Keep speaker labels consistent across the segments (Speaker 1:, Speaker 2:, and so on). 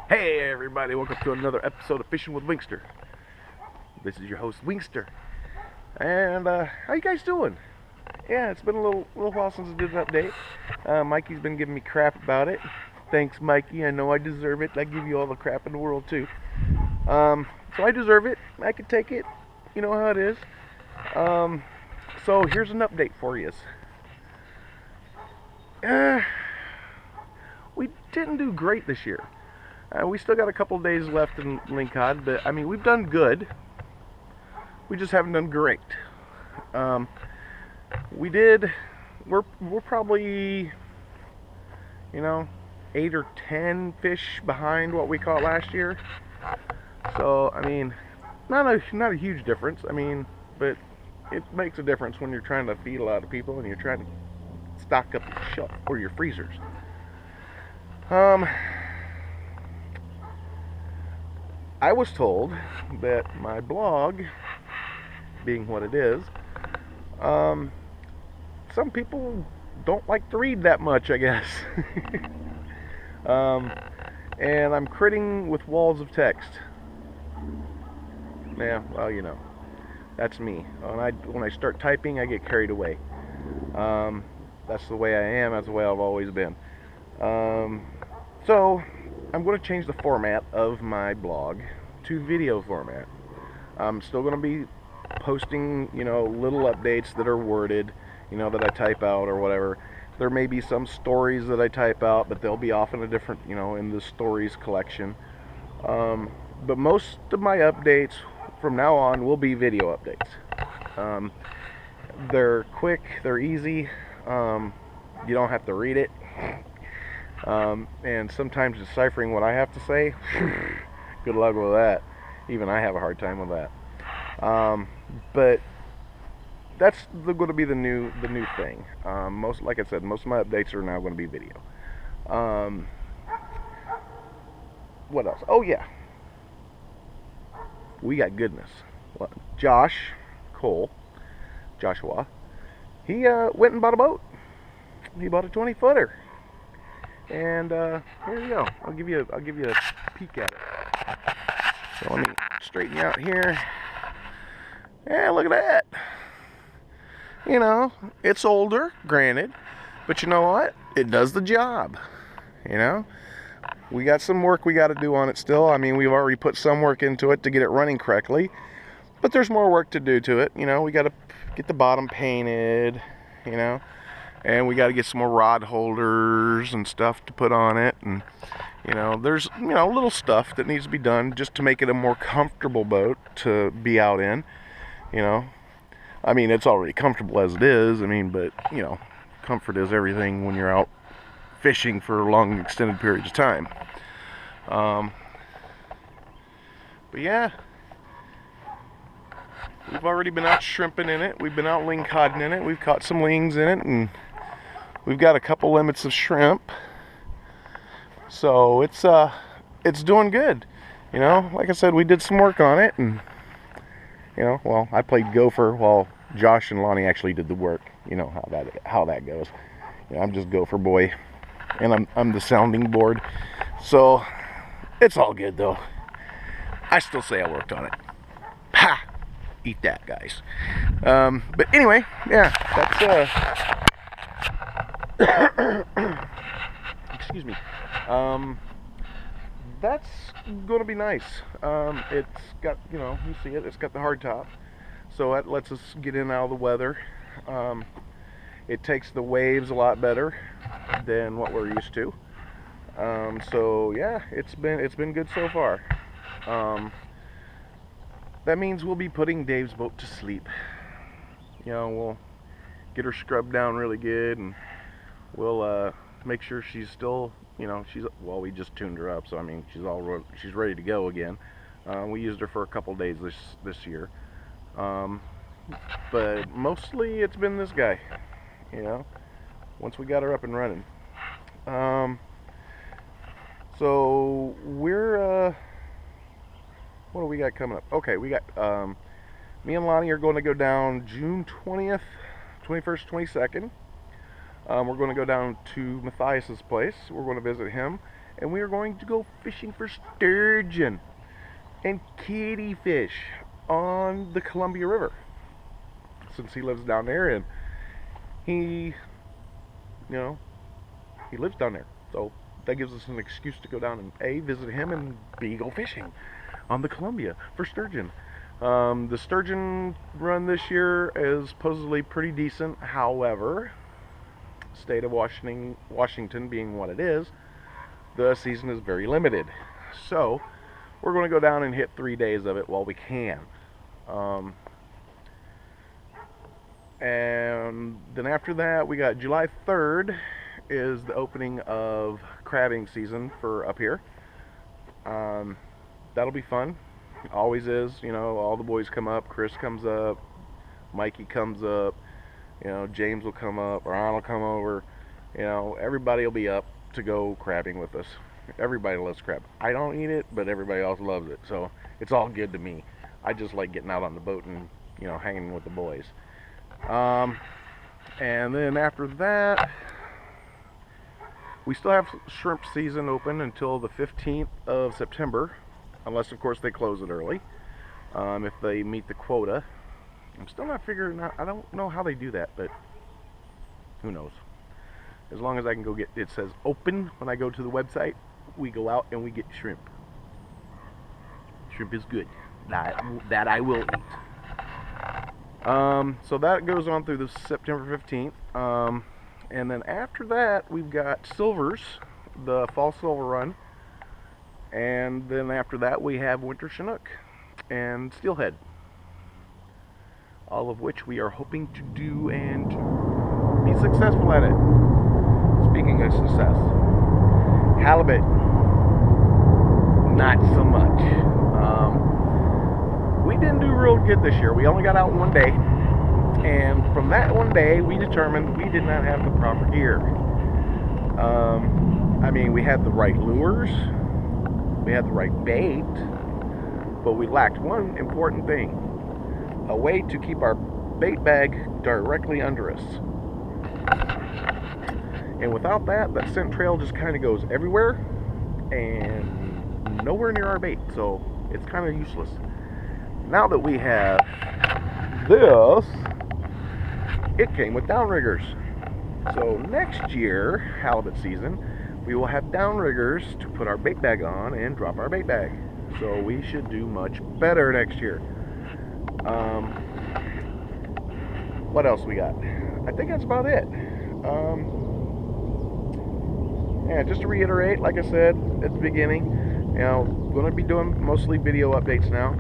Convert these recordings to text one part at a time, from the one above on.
Speaker 1: Hey everybody, welcome to another episode of Fishing with Wingster. This is your host Wingster. And how you guys doing? Yeah, it's been a little while since I did an update. Mikey's been giving me crap about it. Thanks, Mikey. I know I deserve it. I give you all the crap in the world too. So I deserve it. I can take it. You know how it is. So here's an update for you. We didn't do great this year. We still got a couple days left in Lingcod, but I mean, we've done good. We just haven't done great. We're probably, 8 or 10 fish behind what we caught last year. So I mean, not a huge difference. I mean, but it makes a difference when you're trying to feed a lot of people and you're trying to stock up your shelf or your freezers. I was told that my blog, being what it is, some people don't like to read that much, I guess. And I'm critting with walls of text. Yeah, well, that's me. When I start typing, I get carried away. That's the way I am. That's the way I've always been. So I'm going to change the format of my blog to video format. I'm still going to be posting, little updates that are worded, that I type out or whatever. There may be some stories that I type out, but they'll be off in a different, in the stories collection. But most of my updates from now on will be video updates. They're quick, they're easy. You don't have to read it. And sometimes deciphering what I have to say, good luck with that. Even I have a hard time with that. But that's going to be the new thing. Like I said, most of my updates are now going to be video. What else? Oh yeah, we got goodness. Joshua, he went and bought a boat. He bought a 20-footer. And here you go. I'll give you a peek at it. So let me straighten you out here. Yeah, look at that. It's older, granted, but you know what? It does the job. We got some work we got to do on it still. I mean, we've already put some work into it to get it running correctly, but there's more work to do to it. We got to get the bottom painted, and we got to get some more rod holders and stuff to put on it. And, there's, little stuff that needs to be done just to make it a more comfortable boat to be out in. I mean, it's already comfortable as it is. I mean, but, comfort is everything when you're out fishing for long, extended periods of time. But yeah, we've already been out shrimping in it. We've been out lingcodding in it. We've caught some lings in it, and we've got a couple limits of shrimp. So it's doing good. Like I said, we did some work on it, and well, I played gopher while Josh and Lonnie actually did the work. You know how that goes. I'm just gopher boy, and I'm the sounding board. So it's all good though. I still say I worked on it. Ha! Eat that, guys. But anyway, yeah, that's excuse me. That's going to be nice. It's got, you see it, it's got the hard top. So that lets us get in out of the weather. It takes the waves a lot better than what we're used to. So yeah, it's been good so far. That means we'll be putting Dave's boat to sleep. We'll get her scrubbed down really good, and we'll make sure she's still, we just tuned her up, so I mean she's ready to go again. We used her for a couple days this year, but mostly it's been this guy. Once we got her up and running. So we're what do we got coming up? Okay, we got me and Lonnie are going to go down June 20th, 21st, 22nd. We're going to go down to Matthias's place. We're going to visit him and we are going to go fishing for sturgeon and kittyfish on the Columbia River, since he lives down there, and he, you know, he lives down there. So that gives us an excuse to go down and A, visit him, and B, go fishing on the Columbia for sturgeon. The sturgeon run this year is supposedly pretty decent. However, state of Washington being what it is, the season is very limited. So we're going to go down and hit 3 days of it while we can. And then after that, we got July 3rd is the opening of crabbing season for up here. That'll be fun. Always is. You know, all the boys come up. Chris comes up. Mikey comes up. You know, James will come up. Ron will come over. You know, everybody will be up to go crabbing with us. Everybody loves crab. I don't eat it, but everybody else loves it. So it's all good to me. I just like getting out on the boat and, you know, hanging with the boys. And then after that, we still have shrimp season open until the 15th of September, unless of course they close it early, if they meet the quota. I'm still not figuring out, I don't know how they do that, but who knows. As long as I can go get, it says open when I go to the website, we go out and we get shrimp. Shrimp is good. That I will eat. So that goes on through the September 15th. And then after that, we've got silvers, the fall silver run. And then after that, we have winter chinook and steelhead. All of which we are hoping to do and be successful at it. Speaking of success, halibut, not so much. We didn't do real good this year. We only got out one day. And from that one day, we determined we did not have the proper gear. I mean, we had the right lures, we had the right bait, but we lacked one important thing: a way to keep our bait bag directly under us. And without that, that scent trail just kind of goes everywhere and nowhere near our bait, so it's kind of useless. Now that we have this, it came with downriggers. So next year, halibut season, we will have downriggers to put our bait bag on and drop our bait bag. So we should do much better next year. What else we got? I think that's about it. Yeah, just to reiterate, like I said at the beginning, you know, going to be doing mostly video updates now.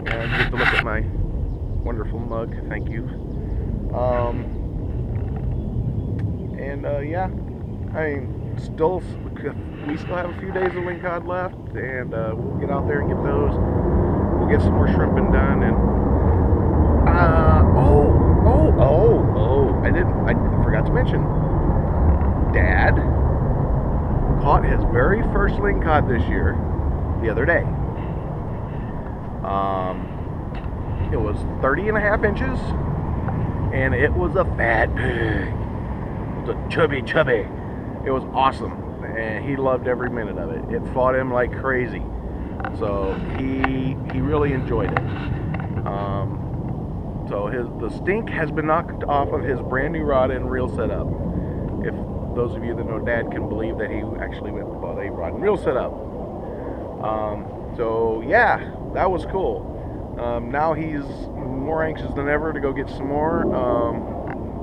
Speaker 1: And you get to look at my wonderful mug. Thank you. Yeah, I mean, we still have a few days of lingcod left, and we'll get out there and get those. We'll get some more shrimping done, and I forgot to mention, Dad caught his very first lingcod this year the other day. It was 30.5 inches, and it was a fat pig. It was a chubby. It was awesome, and he loved every minute of it. It fought him like crazy, so he really enjoyed it. So the stink has been knocked off of his brand new rod and reel setup. If those of you that know Dad can believe that he actually went and bought a rod and reel setup. So yeah, that was cool. Now he's more anxious than ever to go get some more,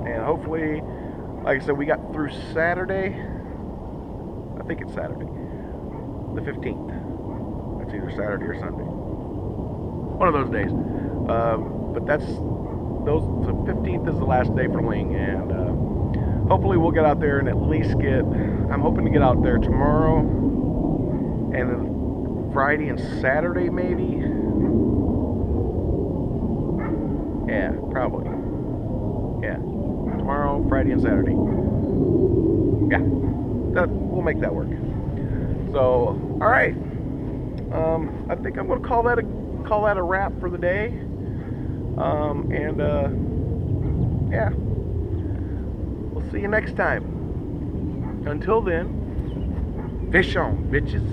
Speaker 1: and hopefully, like I said, we got through Saturday. I think it's Saturday, the 15th. It's either Saturday or Sunday, one of those days. But the 15th is the last day for Ling, and hopefully we'll get out there and at least I'm hoping to get out there tomorrow, and then Friday and Saturday maybe. Yeah, probably. Yeah, tomorrow, Friday, and Saturday. Yeah, we'll make that work. So, all right. I think I'm going to call that a wrap for the day. Yeah, we'll see you next time. Until then, Fish on, bitches.